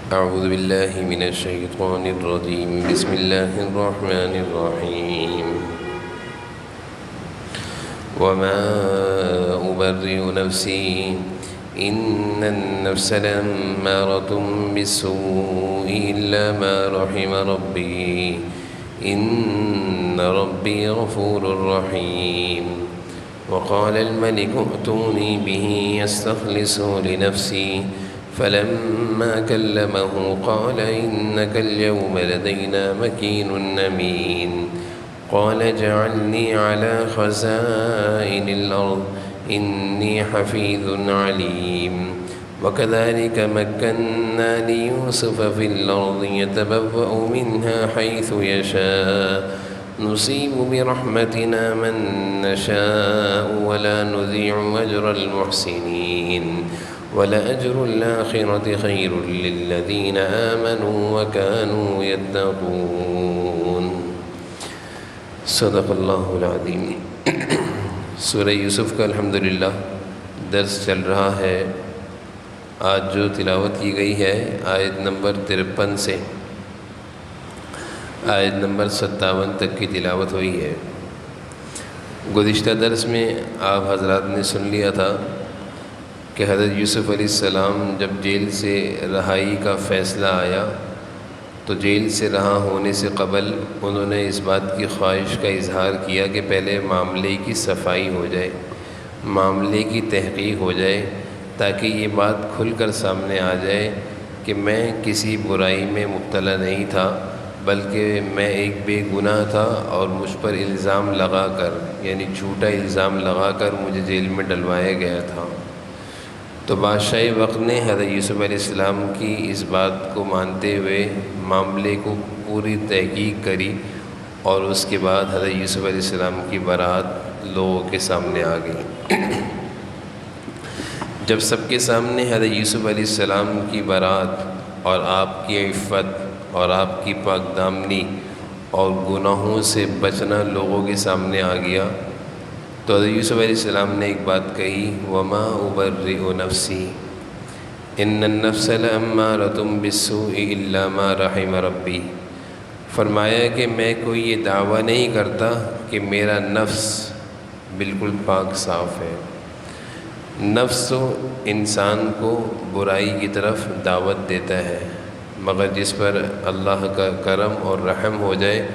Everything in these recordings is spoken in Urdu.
أعوذ بالله من الشيطان الرجيم بسم الله الرحمن الرحيم وما أبرئ نفسي إن النفس لأمارة بالسوء إلا ما رحم ربي إن ربي غفور رحيم وقال الملك ائتوني به يستخلصه لنفسي فلما كلمه قال إنك اليوم لدينا مكين أمين قال اجعلني على خزائن الأرض إني حفيظ عليم وكذلك مكنا ليوسف في الأرض يتبوأ منها حيث يشاء نصيب برحمتنا من نشاء ولا نضيع أجر المحسنين ولأجر الآخرة خير للذين آمنوا وكانوا يتقون صدق اللہ العظیم۔ سورہ یوسف کا الحمدللہ درس چل رہا ہے۔ آج جو تلاوت کی گئی ہے آیت نمبر 53 سے آیت نمبر 57 تک کی تلاوت ہوئی ہے۔ گزشتہ درس میں آپ حضرات نے سن لیا تھا کہ حضرت یوسف علیہ السلام جب جیل سے رہائی کا فیصلہ آیا تو جیل سے رہا ہونے سے قبل انہوں نے اس بات کی خواہش کا اظہار کیا کہ پہلے معاملے کی صفائی ہو جائے، معاملے کی تحقیق ہو جائے، تاکہ یہ بات کھل کر سامنے آ جائے کہ میں کسی برائی میں مبتلا نہیں تھا، بلکہ میں ایک بے گناہ تھا اور مجھ پر الزام لگا کر، یعنی جھوٹا الزام لگا کر مجھے جیل میں ڈلوایا گیا تھا۔ تو بادشاہ وقت نے حضرت یوسف علیہ السلام کی اس بات کو مانتے ہوئے معاملے کو پوری تحقیق کری، اور اس کے بعد حضرت یوسف علیہ السلام کی برات لوگوں کے سامنے آ گئی۔ جب سب کے سامنے حضرت یوسف علیہ السلام کی برات اور آپ کی عفت اور آپ کی پاک دامنی اور گناہوں سے بچنا لوگوں کے سامنے آ گیا تو حضرت یوسف علیہ السلام نے ایک بات کہی، وما ابرئ نفسی ان النفس لامارۃ بالسوء الا ما رحم ربی۔ فرمایا کہ میں کوئی یہ دعویٰ نہیں کرتا کہ میرا نفس بالکل پاک صاف ہے۔ نفس تو انسان کو برائی کی طرف دعوت دیتا ہے، مگر جس پر اللہ کا کرم اور رحم ہو جائے،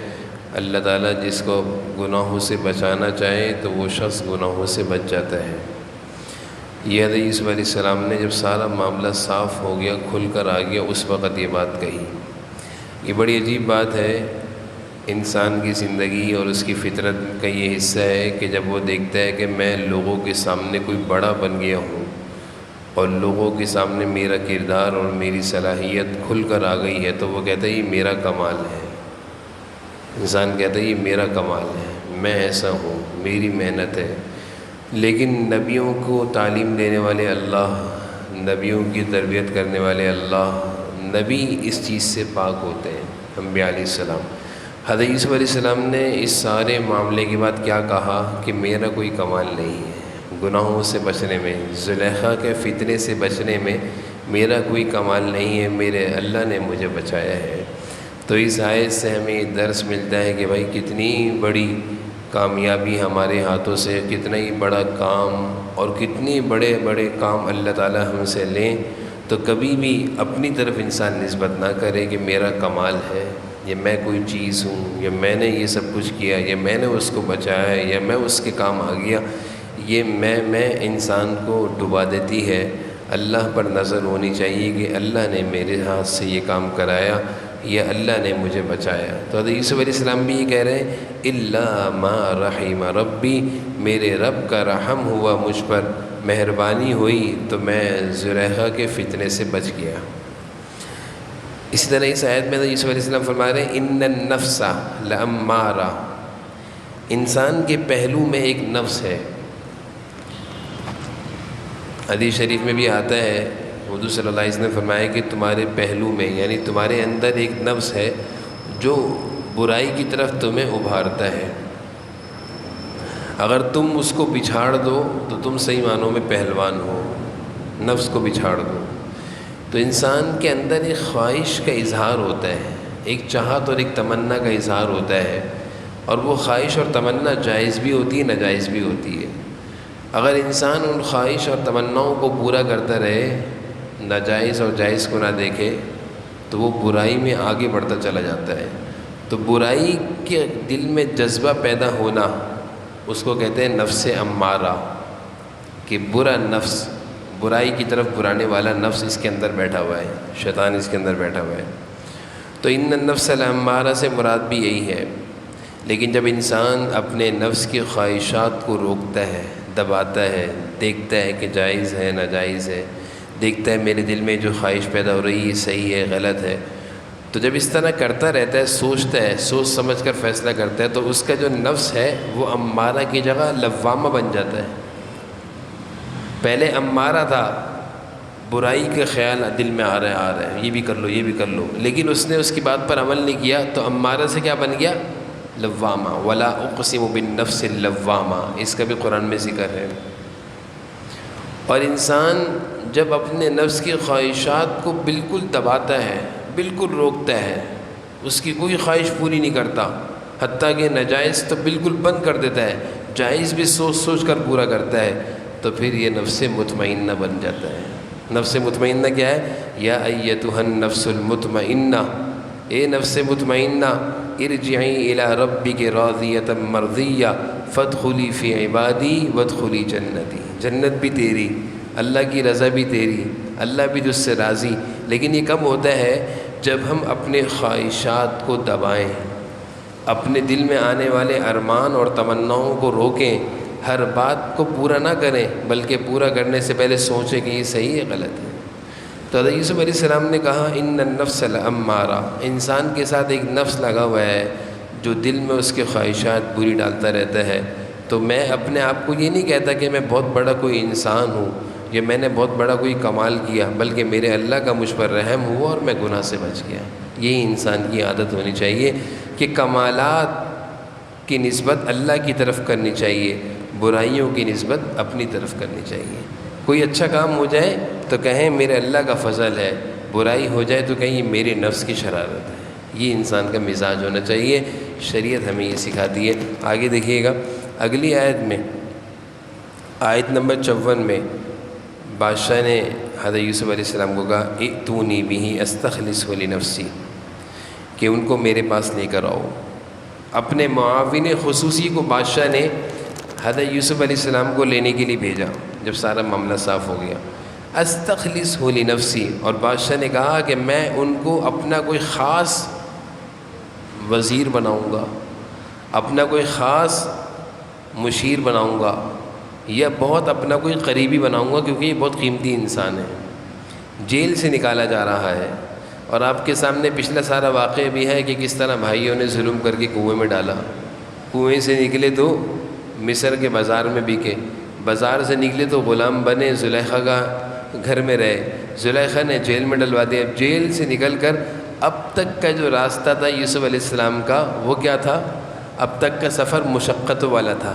اللہ تعالیٰ جس کو گناہوں سے بچانا چاہے تو وہ شخص گناہوں سے بچ جاتا ہے۔ یہ حضرت یوسف علیہ السلام نے جب سارا معاملہ صاف ہو گیا، کھل کر آ گیا، اس وقت یہ بات کہی۔ یہ بڑی عجیب بات ہے، انسان کی زندگی اور اس کی فطرت کا یہ حصہ ہے کہ جب وہ دیکھتا ہے کہ میں لوگوں کے سامنے کوئی بڑا بن گیا ہوں اور لوگوں کے سامنے میرا کردار اور میری صلاحیت کھل کر آ گئی ہے، تو وہ کہتا ہے یہ میرا کمال ہے۔ انسان کہتا ہے یہ میرا کمال ہے، میں ایسا ہوں، میری محنت ہے۔ لیکن نبیوں کو تعلیم دینے والے اللہ، نبیوں کی تربیت کرنے والے اللہ، نبی اس چیز سے پاک ہوتے ہیں، انبیاء علیہ السلام۔ حضرت یوسف علیہ السلام نے اس سارے معاملے کے بعد کیا کہا کہ میرا کوئی کمال نہیں ہے، گناہوں سے بچنے میں، زلیخا کے فتنے سے بچنے میں میرا کوئی کمال نہیں ہے، میرے اللہ نے مجھے بچایا ہے۔ تو اس آیت سے ہمیں یہ درس ملتا ہے کہ بھائی کتنی بڑی کامیابی ہمارے ہاتھوں سے، کتنا ہی بڑا کام اور کتنے بڑے بڑے کام اللہ تعالیٰ ہم سے لیں تو کبھی بھی اپنی طرف انسان نسبت نہ کرے کہ میرا کمال ہے، یا میں کوئی چیز ہوں، یا میں نے یہ سب کچھ کیا، یا میں نے اس کو بچایا، یا میں اس کے کام آ گیا۔ یہ میں انسان کو ڈبا دیتی ہے۔ اللہ پر نظر ہونی چاہیے کہ اللہ نے میرے ہاتھ سے یہ کام کرایا، یا اللہ نے مجھے بچایا۔ تو حضرت یوسف علیہ السلام بھی یہ کہہ رہے ہیں الا ما رحم ربی، میرے رب کا رحم ہوا مجھ پر، مہربانی ہوئی تو میں زلیخا کے فتنے سے بچ گیا۔ اسی طرح اس آیت میں حضرت یوسف علیہ السلام فرما رہے ہیں ان النفس لامارہ، انسان کے پہلو میں ایک نفس ہے۔ حدیث شریف میں بھی آتا ہے، حضور صلی اللہ علیہ وسلم نے فرمایا کہ تمہارے پہلو میں، یعنی تمہارے اندر ایک نفس ہے جو برائی کی طرف تمہیں ابھارتا ہے۔ اگر تم اس کو بچھاڑ دو تو تم صحیح معنوں میں پہلوان ہو، نفس کو بچھاڑ دو۔ تو انسان کے اندر ایک خواہش کا اظہار ہوتا ہے، ایک چاہت اور ایک تمنا کا اظہار ہوتا ہے، اور وہ خواہش اور تمنا جائز بھی ہوتی ہے، ناجائز بھی ہوتی ہے۔ اگر انسان ان خواہش اور تمناؤں کو پورا کرتا رہے، ناجائز اور جائز کو نہ دیکھے، تو وہ برائی میں آگے بڑھتا چلا جاتا ہے۔ تو برائی کے دل میں جذبہ پیدا ہونا، اس کو کہتے ہیں نفس امارہ، کہ برا نفس، برائی کی طرف بلانے والا نفس اس کے اندر بیٹھا ہوا ہے، شیطان اس کے اندر بیٹھا ہوا ہے۔ تو ان النفس الامارہ سے مراد بھی یہی ہے۔ لیکن جب انسان اپنے نفس کی خواہشات کو روکتا ہے، دباتا ہے، دیکھتا ہے کہ جائز ہے ناجائز ہے، دیکھتا ہے میرے دل میں جو خواہش پیدا ہو رہی ہے صحیح ہے غلط ہے، تو جب اس طرح کرتا رہتا ہے، سوچتا ہے، سوچ سمجھ کر فیصلہ کرتا ہے، تو اس کا جو نفس ہے وہ امارہ کی جگہ لوامہ بن جاتا ہے۔ پہلے امارہ تھا، برائی کے خیال دل میں آ رہے ہیں، یہ بھی کر لو یہ بھی کر لو، لیکن اس نے اس کی بات پر عمل نہیں کیا، تو امارہ سے کیا بن گیا؟ لوامہ۔ ولا اقسم بالنفس اللوامہ، اس کا بھی قرآن میں ذکر ہے۔ اور انسان جب اپنے نفس کی خواہشات کو بالکل دباتا ہے، بالکل روکتا ہے، اس کی کوئی خواہش پوری نہیں کرتا، حتیٰ کہ ناجائز تو بالکل بند کر دیتا ہے، جائز بھی سوچ سوچ کر پورا کرتا ہے، تو پھر یہ نفس مطمئنہ بن جاتا ہے۔ نفس مطمئنہ کیا ہے؟ یا ایتھا النفس المطمئنہ، اے نفس مطمئنہ، ارجعی الی ربک راضیۃ مرضیہ فادخلی فی عبادی وادخلی جنتی۔ جنت بھی تیری، اللہ کی رضا بھی تیری، اللہ بھی تجھ سے راضی۔ لیکن یہ کب ہوتا ہے؟ جب ہم اپنے خواہشات کو دبائیں، اپنے دل میں آنے والے ارمان اور تمناؤں کو روکیں، ہر بات کو پورا نہ کریں، بلکہ پورا کرنے سے پہلے سوچیں کہ یہ صحیح ہے غلط ہے۔ تو حضرت یوسف علیہ السلام نے کہا ان النفس لامارہ، انسان کے ساتھ ایک نفس لگا ہوا ہے جو دل میں اس کے خواہشات بری ڈالتا رہتا ہے۔ تو میں اپنے آپ کو یہ نہیں کہتا کہ میں بہت بڑا کوئی انسان ہوں یا میں نے بہت بڑا کوئی کمال کیا، بلکہ میرے اللہ کا مجھ پر رحم ہوا اور میں گناہ سے بچ گیا۔ یہی انسان کی عادت ہونی چاہیے کہ کمالات کی نسبت اللہ کی طرف کرنی چاہیے، برائیوں کی نسبت اپنی طرف کرنی چاہیے۔ کوئی اچھا کام ہو جائے تو کہیں میرے اللہ کا فضل ہے، برائی ہو جائے تو کہیں میرے نفس کی شرارت ہے۔ یہ انسان کا مزاج ہونا چاہیے، شریعت ہمیں یہ سکھاتی ہے۔ آگے دیکھیے گا اگلی آیت میں، آیت نمبر 54 میں بادشاہ نے حضرت یوسف علیہ السلام کو کہا ائتونی بہ استخلصہ لنفسی، کہ ان کو میرے پاس لے کر آؤ۔ اپنے معاون خصوصی کو بادشاہ نے حضرت یوسف علیہ السلام کو لینے کے لیے بھیجا جب سارا معاملہ صاف ہو گیا۔ استخلصہ لنفسی، اور بادشاہ نے کہا کہ میں ان کو اپنا کوئی خاص وزیر بناؤں گا، اپنا کوئی خاص مشیر بناؤں گا، یا بہت اپنا کوئی قریبی بناؤں گا، کیونکہ یہ بہت قیمتی انسان ہے، جیل سے نکالا جا رہا ہے۔ اور آپ کے سامنے پچھلا سارا واقعہ بھی ہے کہ کس طرح بھائیوں نے ظلم کر کے کنویں میں ڈالا، کنویں سے نکلے تو مصر کے بازار میں بکے، بازار سے نکلے تو غلام بنے، زلیخا کا گھر میں رہے، زلیخا نے جیل میں ڈلوا دیا۔ جیل سے نکل کر اب تک کا جو راستہ تھا یوسف علیہ السلام کا، وہ کیا تھا؟ اب تک کا سفر مشقتوں والا تھا،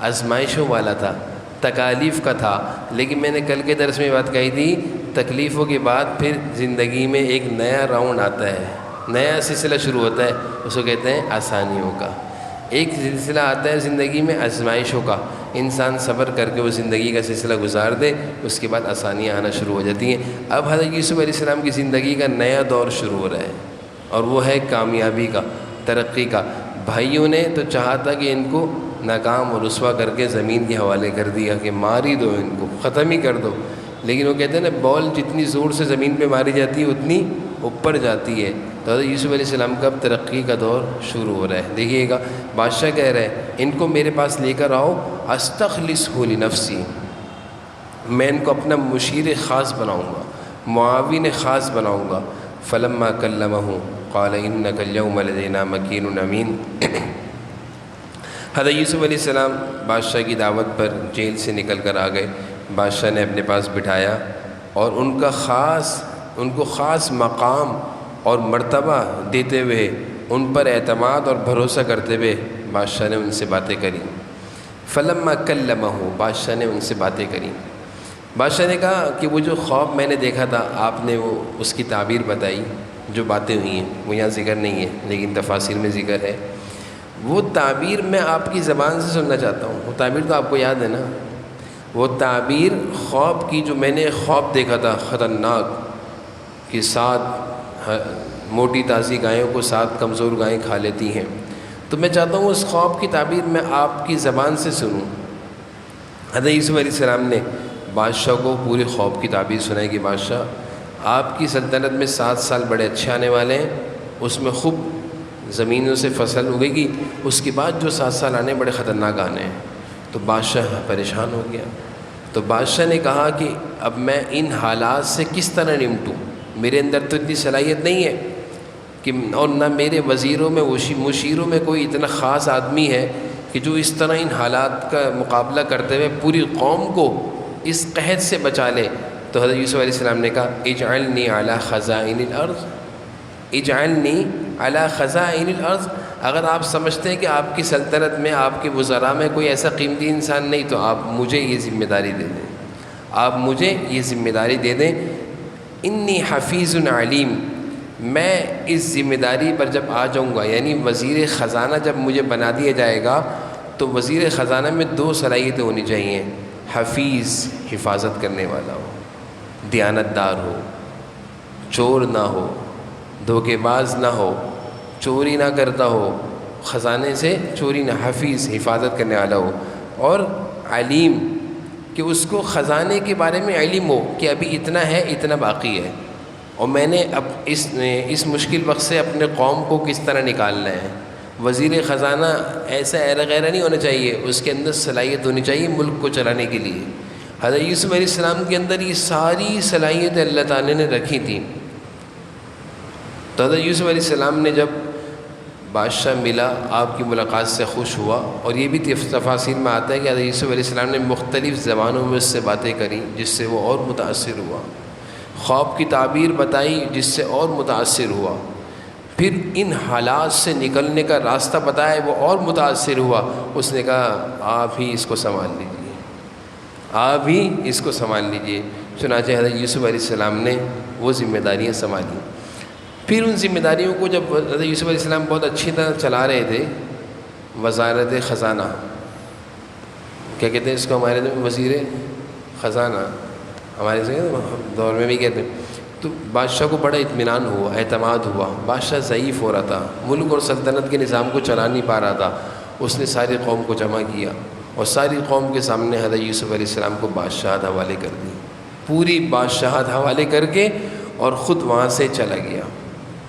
آزمائشوں والا تھا، تکالیف کا تھا۔ لیکن میں نے کل کے درس میں بات کہی تھی، تکلیفوں کے بعد پھر زندگی میں ایک نیا راؤنڈ آتا ہے، نیا سلسلہ شروع ہوتا ہے، اس کو کہتے ہیں آسانیوں کا۔ ایک سلسلہ آتا ہے زندگی میں آزمائشوں کا، انسان صبر کر کے وہ زندگی کا سلسلہ گزار دے، اس کے بعد آسانیاں آنا شروع ہو جاتی ہیں۔ اب حضرت یوسف علیہ السلام کی زندگی کا نیا دور شروع ہو رہا ہے، اور وہ ہے کامیابی کا، ترقی کا۔ بھائیوں نے تو چاہا تھا کہ ان کو ناکام اور رسوا کر کے زمین کے حوالے کر دیا کہ مار ہی دو، ان کو ختم ہی کر دو، لیکن وہ کہتے ہیں نا بال جتنی زور سے زمین پہ ماری جاتی ہے اتنی اوپر جاتی ہے۔ تو حضرت یوسف علیہ السلام کا اب ترقی کا دور شروع ہو رہا ہے۔ دیکھیے گا بادشاہ کہہ رہے ہیں ان کو میرے پاس لے کر آؤ، استخلصہ لنفسی، میں ان کو اپنا مشیر خاص بناؤں گا، معاون خاص بناؤں گا۔ فلما کلمہ قال انک الیوم لدینا مکین امین۔ حضرت یوسف علیہ السلام بادشاہ کی دعوت پر جیل سے نکل کر آ گئے، بادشاہ نے اپنے پاس بٹھایا اور ان کو خاص مقام اور مرتبہ دیتے ہوئے، ان پر اعتماد اور بھروسہ کرتے ہوئے بادشاہ نے ان سے باتیں کریں۔ فلما کلمہ، بادشاہ نے ان سے باتیں کریں۔ بادشاہ نے کہا کہ وہ جو خواب میں نے دیکھا تھا، آپ نے وہ اس کی تعبیر بتائی، جو باتیں ہوئی ہیں وہ یہاں ذکر نہیں ہے لیکن تفاسیر میں ذکر ہے، وہ تعبیر میں آپ کی زبان سے سننا چاہتا ہوں۔ وہ تعبیر تو آپ کو یاد ہے نا، وہ تعبیر خواب کی جو میں نے خواب دیکھا تھا خطرناک، کہ 7 موٹی تازی گایوں کو 7 کمزور گائیں کھا لیتی ہیں، تو میں چاہتا ہوں اس خواب کی تعبیر میں آپ کی زبان سے سنوں۔ حضرت یوسف علیہ السلام نے بادشاہ کو پورے خواب کی تعبیر سنائی کہ بادشاہ آپ کی سلطنت میں 7 سال بڑے اچھے آنے والے ہیں، اس میں خوب زمینوں سے فصل اگے گی، اس کے بعد جو 7 سال آنے بڑے خطرناک آنے ہیں۔ تو بادشاہ پریشان ہو گیا۔ تو بادشاہ نے کہا کہ اب میں ان حالات سے کس طرح نمٹوں، میرے اندر تو اتنی صلاحیت نہیں ہے کہ، اور نہ میرے وزیروں میں مشیروں میں کوئی اتنا خاص آدمی ہے کہ جو اس طرح ان حالات کا مقابلہ کرتے ہوئے پوری قوم کو اس قحط سے بچا لے۔ تو حضرت یوسف علیہ السلام نے کہا اجعلنی علی خزائن الارض، اجعلنی علی خزائن الارض، اگر آپ سمجھتے ہیں کہ آپ کی سلطنت میں آپ کے وزراء میں کوئی ایسا قیمتی انسان نہیں تو آپ مجھے یہ ذمہ داری دے دیں، آپ مجھے یہ ذمہ داری دے دیں۔ انی حفیظ علیم، میں اس ذمہ داری پر جب آ جاؤں گا، یعنی وزیر خزانہ جب مجھے بنا دیا جائے گا تو وزیر خزانہ میں 2 صلاحیتیں ہونی چاہیے، حفیظ حفاظت کرنے والا ہو، دیانت دار ہو، چور نہ ہو، دھوکے باز نہ ہو، چوری نہ کرتا ہو، خزانے سے چوری نہ، حفیظ حفاظت کرنے والا ہو، اور علیم کہ اس کو خزانے کے بارے میں علم ہو کہ ابھی اتنا ہے اتنا باقی ہے، اور میں نے اب اس مشکل وقت سے اپنے قوم کو کس طرح نکالنا ہے۔ وزیر خزانہ ایسا ایرا غیرہ نہیں ہونا چاہیے، اس کے اندر صلاحیت ہونی چاہیے ملک کو چلانے کے لیے۔ حضرت یوسف علیہ السلام کے اندر یہ ساری صلاحیتیں اللہ تعالی نے رکھی تھیں۔ تو حضرت یوسف علیہ السلام نے جب بادشاہ ملا، آپ کی ملاقات سے خوش ہوا، اور یہ بھی تفاصیر میں آتا ہے کہ حضرت یوسف علیہ السلام نے مختلف زبانوں میں اس سے باتیں کریں جس سے وہ اور متاثر ہوا، خواب کی تعبیر بتائی جس سے اور متاثر ہوا، پھر ان حالات سے نکلنے کا راستہ بتایا وہ اور متاثر ہوا۔ اس نے کہا آپ ہی اس کو سنبھال لیجیے، آپ ہی اس کو سنبھال لیجیے۔ چنانچہ حضرت یوسف علیہ السلام نے وہ ذمہ داریاں سنبھالیں۔ پھر ان ذمہ داریوں کو جب حضرت یوسف علیہ السلام بہت اچھی طرح چلا رہے تھے، وزارت خزانہ، کیا کہتے ہیں اس کو ہمارے وزیر خزانہ، ہمارے دور میں بھی کہتے ہیں، تو بادشاہ کو بڑا اطمینان ہوا، اعتماد ہوا۔ بادشاہ ضعیف ہو رہا تھا، ملک اور سلطنت کے نظام کو چلا نہیں پا رہا تھا۔ اس نے ساری قوم کو جمع کیا اور ساری قوم کے سامنے حضرت یوسف علیہ السلام کو بادشاہت حوالے کر دی، پوری بادشاہت حوالے کر کے، اور خود وہاں سے چلا گیا۔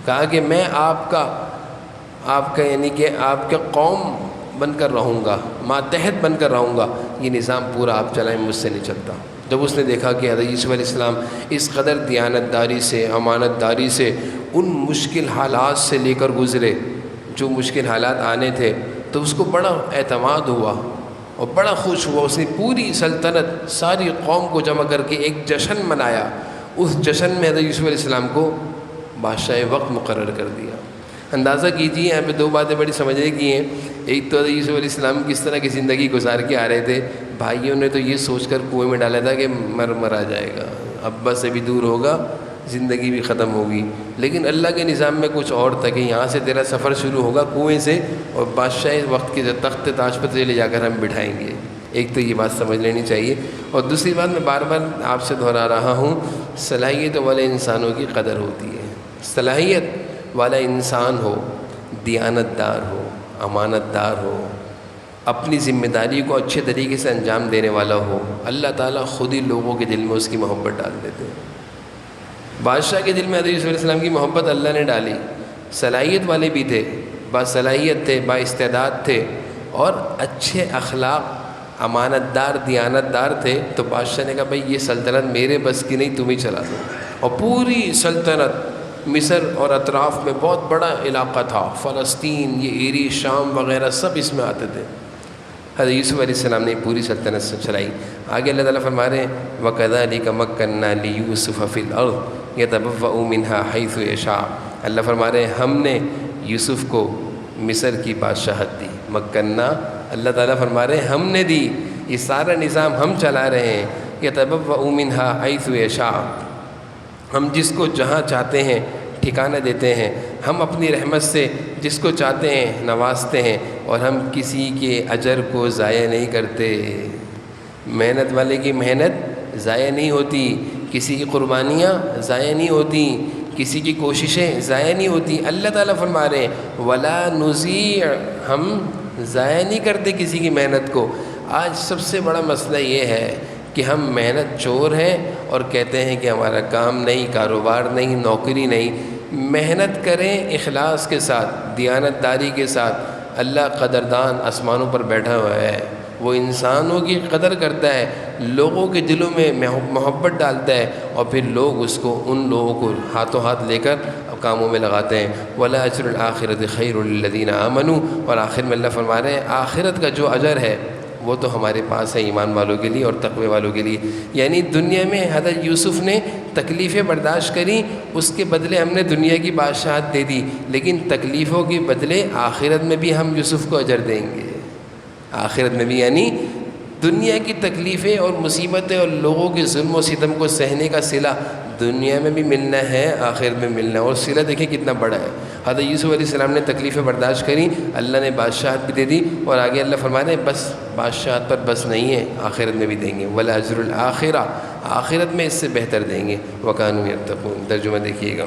کہا کہ میں آپ کا یعنی کہ آپ کے قوم بن کر رہوں گا، ماتحت بن کر رہوں گا، یہ نظام پورا آپ چلائیں، مجھ سے نہیں چلتا۔ جب اس نے دیکھا کہ حضرت یوسف علیہ السلام اس قدر دیانت داری سے، امانت داری سے ان مشکل حالات سے لے کر گزرے جو مشکل حالات آنے تھے، تو اس کو بڑا اعتماد ہوا اور بڑا خوش ہوا۔ اس نے پوری سلطنت، ساری قوم کو جمع کر کے ایک جشن منایا۔ اس جشن میں حضرت یوسف علیہ السلام کو بادشاہ وقت مقرر کر دیا۔ اندازہ کیجیے، یہاں پہ 2 باتیں بڑی سمجھنے کی ہیں۔ ایک تو حضرت یوسف علیہ السلام کس طرح کی زندگی گزار کے آ رہے تھے، بھائیوں نے تو یہ سوچ کر کنویں میں ڈالا تھا کہ مرا جائے گا، اب بس ابھی دور ہوگا، زندگی بھی ختم ہوگی، لیکن اللہ کے نظام میں کچھ اور تھا کہ یہاں سے تیرا سفر شروع ہوگا کنویں سے، اور بادشاہ وقت کے تخت تاج پر لے جا کر ہم بٹھائیں گے۔ ایک تو یہ بات سمجھ لینی چاہیے، اور دوسری بات میں بار بار آپ سے دہرا رہا ہوں، صلاحیت والے انسانوں کی قدر ہوتی ہے۔ صلاحیت والا انسان ہو، دیانت دار ہو، امانت دار ہو، اپنی ذمہ داری کو اچھے طریقے سے انجام دینے والا ہو، اللہ تعالیٰ خود ہی لوگوں کے دل میں اس کی محبت ڈال دیتے ہیں۔ بادشاہ کے دل میں حضرت یوسف علیہ السلام کی محبت اللہ نے ڈالی۔ صلاحیت والے بھی تھے، باصلاحیت تھے، با استعداد تھے، اور اچھے اخلاق، امانت دار، دیانت دار تھے۔ تو بادشاہ نے کہا بھائی یہ سلطنت میرے بس کی نہیں، تم ہی چلا دو۔ اور پوری سلطنت، مصر اور اطراف میں بہت بڑا علاقہ تھا، فلسطین، یہ ایری، شام وغیرہ سب اس میں آتے تھے۔ حضرت یوسف علیہ السلام نے پوری سلطنت سے چلائی۔ آگے اللہ تعالیٰ فرما رہے ہیں وَكَذَلِكَ مَكَّنَّا لِيُوسُفَ فِي الْأَرْضِ يَتَبَوَّأُ مِنْهَا حَيْثُ يَشَاءُ۔ اللہ فرما رہے ہیں ہم نے یوسف کو مصر کی بادشاہت دی۔ مکنا، اللہ تعالیٰ فرما رہے ہیں ہم نے دی، یہ سارا نظام ہم چلا رہے ہیں۔ یتبوأ منها حیث یشاء، ہم جس کو جہاں چاہتے ہیں ٹھکانہ دیتے ہیں، ہم اپنی رحمت سے جس کو چاہتے ہیں نوازتے ہیں، اور ہم کسی کے اجر کو ضائع نہیں کرتے۔ محنت والے کی محنت ضائع نہیں ہوتی، کسی کی قربانیاں ضائع نہیں ہوتی، کسی کی کوششیں ضائع نہیں ہوتی۔ اللہ تعالیٰ فرما رہے ہیں وَلَا نُضِيعُ، ہم ضائع نہیں کرتے کسی کی محنت کو۔ آج سب سے بڑا مسئلہ یہ ہے کہ ہم محنت چور ہیں اور کہتے ہیں کہ ہمارا کام نہیں، کاروبار نہیں، نوکری نہیں۔ محنت کریں اخلاص کے ساتھ، دیانت داری کے ساتھ۔ اللہ قدردان آسمانوں پر بیٹھا ہوا ہے، وہ انسانوں کی قدر کرتا ہے، لوگوں کے دلوں میں محبت ڈالتا ہے، اور پھر لوگ اس کو، ان لوگوں کو ہاتھوں ہاتھ لے کر کاموں میں لگاتے ہیں۔ وَلَا أَجْرُ الْآخِرَةِ خَيْرٌ لِّلَّذِينَ آمَنُوا، اور آخر میں اللہ فرما رہے ہیں آخرت کا جو اجر ہے وہ تو ہمارے پاس ہے ایمان والوں کے لیے اور تقوی والوں کے لیے۔ یعنی دنیا میں حضرت یوسف نے تکلیفیں برداشت کریں، اس کے بدلے ہم نے دنیا کی بادشاہت دے دی، لیکن تکلیفوں کے بدلے آخرت میں بھی ہم یوسف کو اجر دیں گے۔ آخرت میں بھی، یعنی دنیا کی تکلیفیں اور مصیبتیں اور لوگوں کے ظلم و ستم کو سہنے کا صلہ دنیا میں بھی ملنا ہے، آخرت میں ملنا ہے، اور صلہ دیکھیں کتنا بڑا ہے۔ حضرت یوسف علیہ السلام نے تکلیفیں برداشت کریں، اللہ نے بادشاہت بھی دے دی، اور آگے اللہ فرما رہے ہیں بس بادشاہت پر بس نہیں ہے، آخرت میں بھی دیں گے۔ وَلَأَجْرُ الْآخِرَةِ، آخرت میں اس سے بہتر دیں گے۔ وَكَانُوا يَتَّقُونَ، ترجمہ دیکھیے گا۔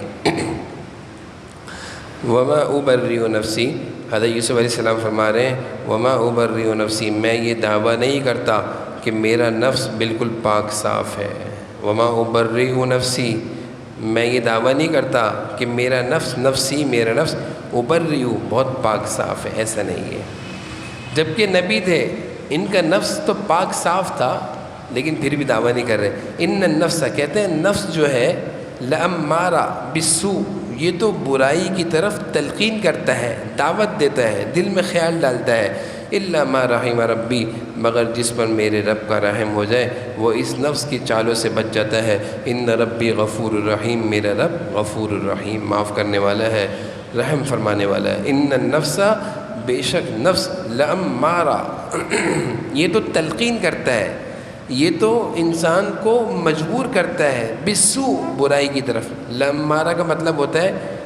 وَمَا أُبَرِّئُ نَفْسِي، حضرت یوسف علیہ السلام فرما رہے ہیں وَمَا أُبَرِّئُ نَفْسِي، میں یہ دعویٰ نہیں کرتا کہ میرا نفس بالکل پاک صاف ہے۔ وَمَا أُبَرِّئُ نَفْسِي، میں یہ دعویٰ نہیں کرتا کہ میرا نفس، نفسی، میرا نفس، أُبَرِّئُ بہت پاک صاف ہے، ایسا نہیں ہے۔ جبکہ نبی تھے، ان کا نفس تو پاک صاف تھا، لیکن پھر بھی دعویٰ نہیں کر رہے۔ ان النفس، کہتے ہیں نفس جو ہے لَأَمَّارَ بِالسُّوءِ، یہ تو برائی کی طرف تلقین کرتا ہے، دعوت دیتا ہے، دل میں خیال ڈالتا ہے۔ إِلَّا مَا رَحِمَ رَبِّي، مگر جس پر میرے رب کا رحم ہو جائے وہ اس نفس کی چالوں سے بچ جاتا ہے۔ إِنَّ رَبِّي غَفُورٌ الرحیم، میرا رب غفور الرحیم، معاف کرنے والا ہے، رحم فرمانے والا ہے۔ إِنَّ النَّفْسَ، بے شک نفس، لَأَمَّارَ، یہ تو تلقین کرتا ہے، یہ تو انسان کو مجبور کرتا ہے، بالسوء، برائی کی طرف۔ لَأَمَّارَ کا مطلب ہوتا ہے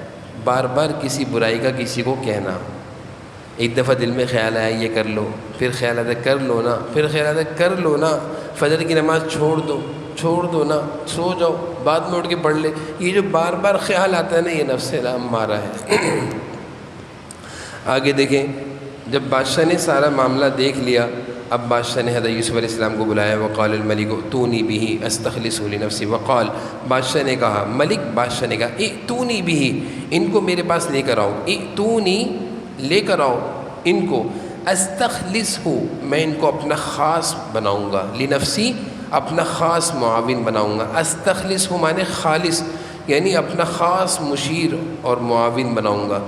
بار بار کسی برائی کا کسی کو کہنا۔ ایک دفعہ دل میں خیال آیا یہ کر لو، پھر خیال آتا کر لو نا، پھر خیال آتا کر لو نا، فجر کی نماز چھوڑ دو نا، سو جاؤ، بعد میں اٹھ کے پڑھ لے۔ یہ جو بار بار خیال آتا ہے نا، یہ نفس لامارہ ہے۔ آگے دیکھیں، جب بادشاہ نے سارا معاملہ دیکھ لیا، اب بادشاہ نے حضرت یوسف علیہ السلام کو بلایا۔ وقال الملک ائتونی بہ استخلصہ لنفسی، وقال، بادشاہ نے کہا، بادشاہ نے کہا، ائتونی بہ، ان کو میرے پاس لے کر آؤ، ائتونی، لے کر آؤ ان کو، استخلصہ، میں ان کو اپنا خاص بناؤں گا، لنفسی، اپنا خاص معاون بناؤں گا۔ استخلصہ معنی خالص، یعنی اپنا خاص مشیر اور معاون بناؤں گا۔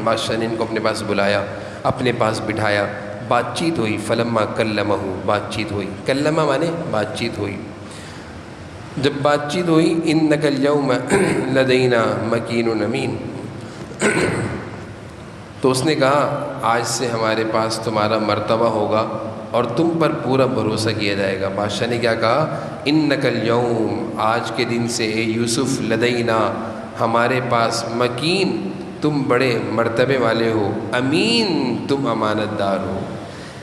بادشاہ نے ان کو اپنے پاس بلایا، اپنے پاس بٹھایا، بات چیت ہوئی۔ فلما کلمہ، بات چیت ہوئی، کلمہ معنی بات چیت ہوئی۔ جب بات چیت ہوئی، انک الیوم لدینا مکین امین، تو اس نے کہا آج سے ہمارے پاس تمہارا مرتبہ ہوگا اور تم پر پورا بھروسہ کیا جائے گا۔ بادشاہ نے کیا کہا، انک الیوم، آج کے دن سے اے یوسف، لدینا، ہمارے پاس، مکین، تم بڑے مرتبے والے ہو، امین، تم امانت دار ہو۔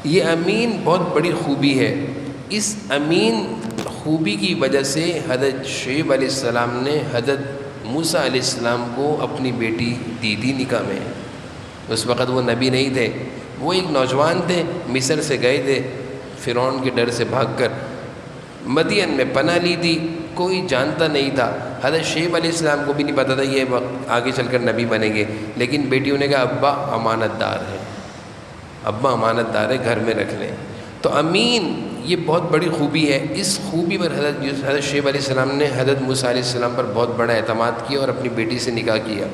یہ امین بہت بڑی خوبی ہے۔ اس امین خوبی کی وجہ سے حضرت شعیب علیہ السلام نے حضرت موسیٰ علیہ السلام کو اپنی بیٹی دی تھی نکاح میں۔ اس وقت وہ نبی نہیں تھے، وہ ایک نوجوان تھے، مصر سے گئے تھے، فرعون کے ڈر سے بھاگ کر مدین میں پناہ لی تھی، کوئی جانتا نہیں تھا۔ حضرت شعیب علیہ السلام کو بھی نہیں پتہ تھا یہ وقت آگے چل کر نبی بنیں گے، لیکن بیٹیوں نے کہا ابا امانت دار ہے، ابا امانت دار ہے، گھر میں رکھ لیں۔ تو امین یہ بہت بڑی خوبی ہے۔ اس خوبی پر حضرت شعیب علیہ السلام نے حضرت موسیٰ علیہ السلام پر بہت بڑا اعتماد کیا اور اپنی بیٹی سے نکاح کیا۔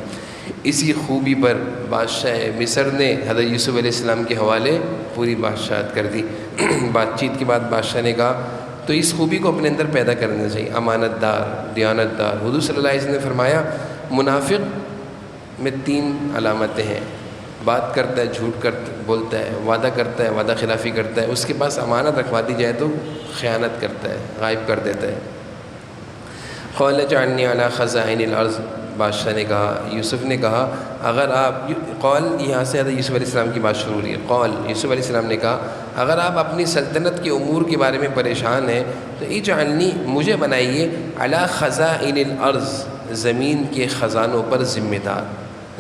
اسی خوبی پر بادشاہ مصر نے حضرت یوسف علیہ السلام کے حوالے پوری بادشاہت کر دی۔ بات چیت کے بعد بادشاہ نے کہا تو اس خوبی کو اپنے اندر پیدا کرنا چاہیے، امانت دار، دیانت دار۔ حضور صلی اللہ علیہ وسلم نے فرمایا منافق میں 3 علامتیں ہیں، بات کرتا ہے، جھوٹ بولتا ہے، وعدہ کرتا ہے، وعدہ خلافی کرتا ہے، اس کے پاس امانت رکھوا دی جائے تو خیانت کرتا ہے، غائب کر دیتا ہے۔ قال اجعلنی علی خزائن الارض، بادشاہ نے کہا، یوسف نے کہا اگر آپ، قول یہاں سے حضرت یوسف علیہ السلام کی بات شروع ہو رہی ہے، قول یوسف علیہ السلام نے کہا اگر آپ اپنی سلطنت کے امور کے بارے میں پریشان ہیں تو اجعلنی، مجھے بنائیے، علی خزائن الارض، زمین کے خزانوں پر ذمہ دار،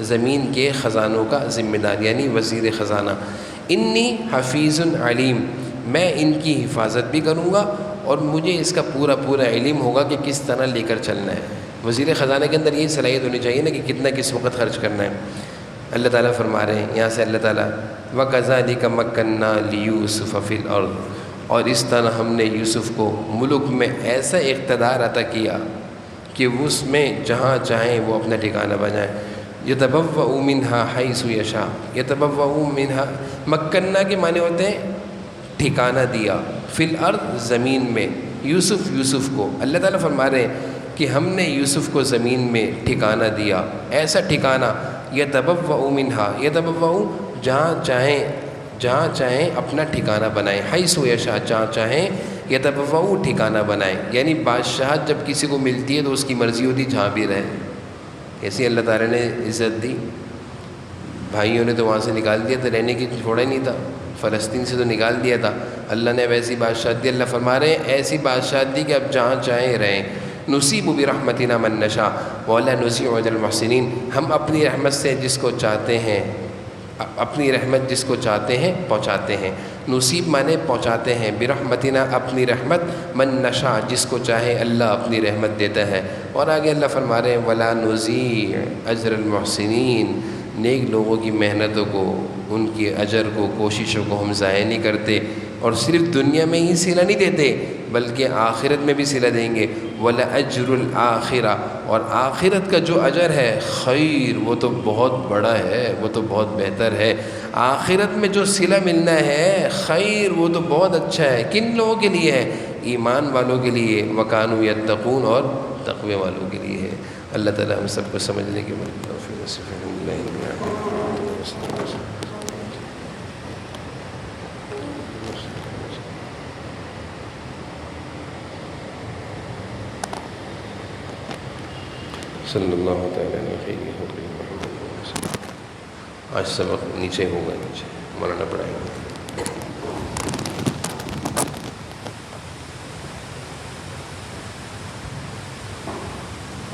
زمین کے خزانوں کا ذمہ دار یعنی وزیر خزانہ۔ انی حفیظ علیم، میں ان کی حفاظت بھی کروں گا اور مجھے اس کا پورا پورا علم ہوگا کہ کس طرح لے کر چلنا ہے۔ وزیر خزانہ کے اندر یہی صلاحیت ہونی چاہیے نا کہ کتنا کس وقت خرچ کرنا ہے۔ اللہ تعالیٰ فرما رہے ہیں یہاں سے، اللہ تعالیٰ وَكَذَلِكَ مَكَّنَّا لِيُوسُفَ فِي الْأَرْضِ، اور اس طرح ہم نے یوسف کو ملک میں ایسا اقتدار عطا کیا کہ اس میں جہاں چاہیں وہ اپنا ٹھکانہ بنائیں۔ يَتَبَوَّأُ مِنْهَا حَيْثُ يَشَاءُ، يَتَبَوَّأُ مِنْهَا، مکنا کے معنی ہوتے ہیں ٹھکانہ دیا، فی الارض، زمین میں، یوسف کو اللہ تعالیٰ فرما رہے ہیں کہ ہم نے یوسف کو زمین میں ٹھکانہ دیا، ایسا ٹھکانہ، یتبوأ منہا، یتبوأ، جہاں چاہیں اپنا ٹھکانہ بنائیں، حیث یشاء، جہاں چاہیں، یتبوأ ٹھکانہ بنائیں، یعنی بادشاہت جب کسی کو ملتی ہے تو اس کی مرضی ہوتی جہاں بھی رہے۔ ایسی اللہ تعالیٰ نے عزت دی، بھائیوں نے تو وہاں سے نکال دیا تھا، رہنے کی چھوڑا ہی نہیں تھا، فلسطین سے تو نکال دیا تھا، اللہ نے ویسی بادشاہت دی۔ اللہ فرما رہے ہیں ایسی بادشاہت دی کہ اب جہاں چاہیں رہیں۔ نصیب برحمتنا من نشاء ولا نضيع اجر المحسنین، ہم اپنی رحمت سے جس کو چاہتے ہیں، اپنی رحمت جس کو چاہتے ہیں پہنچاتے ہیں۔ نصیب مانے پہنچاتے ہیں، برحمتنا اپنی رحمت، من نشاء جس کو چاہے اللہ اپنی رحمت دیتا ہے۔ اور آگے اللہ فرما رہے ہیں ولا نضيع اجر المحسنین، نیک لوگوں کی محنتوں کو، ان کی اجر کو، کوششوں کو ہم ضائع نہیں کرتے، اور صرف دنیا میں ہی صلہ نہیں دیتے بلکہ آخرت میں بھی صلہ دیں گے۔ وَلَأَجْرُ الْآخِرَةِ، اور آخرت کا جو اجر ہے، خیر، وہ تو بہت بڑا ہے، وہ تو بہت بہتر ہے۔ آخرت میں جو صلہ ملنا ہے، خیر، وہ تو بہت اچھا ہے۔ کن لوگوں کے لیے ہے؟ ایمان والوں کے لیے، وَكَانُوا يَتَّقُونَ، اور تقوی والوں کے لیے ہے۔ اللہ تعالیٰ ہم سب کو سمجھنے کی توفیق نصیب فرمائے۔ صلی اللہ تعالیٰ علیہ وسلم۔ آج سبق نیچے ہوگا، نیچے مولانا پڑھائیں گے۔